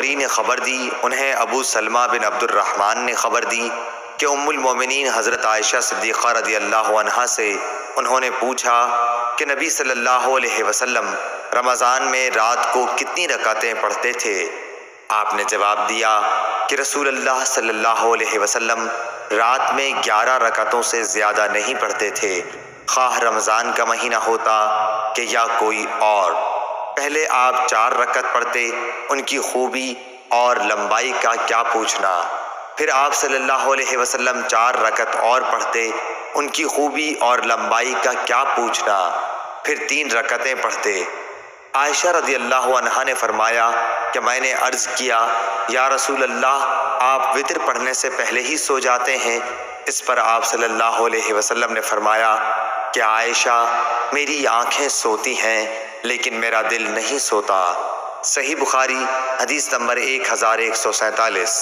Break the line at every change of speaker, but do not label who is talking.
زہری نے خبر دی، انہیں ابو سلمہ بن عبد الرحمن نے خبر دی کہ ام المومنین حضرت عائشہ صدیقہ رضی اللہ عنہا سے انہوں نے پوچھا کہ نبی صلی اللہ علیہ وسلم رمضان میں رات کو کتنی رکعتیں پڑھتے تھے؟ آپ نے جواب دیا کہ رسول اللہ صلی اللہ علیہ وسلم رات میں 11 رکعتوں سے زیادہ نہیں پڑھتے تھے، خواہ رمضان کا مہینہ ہوتا کہ یا کوئی اور۔ پہلے آپ 4 رکعت پڑھتے، ان کی خوبی اور لمبائی کا کیا پوچھنا، پھر آپ صلی اللہ علیہ وسلم 4 رکعت اور پڑھتے، ان کی خوبی اور لمبائی کا کیا پوچھنا، پھر 3 رکعتیں پڑھتے۔ عائشہ رضی اللہ عنہا نے فرمایا کہ میں نے عرض کیا یا رسول اللہ، آپ وتر پڑھنے سے پہلے ہی سو جاتے ہیں؟ اس پر آپ صلی اللہ علیہ وسلم نے فرمایا کہ عائشہ، میری آنکھیں سوتی ہیں لیکن میرا دل نہیں سوتا۔ صحیح بخاری حدیث نمبر 1147۔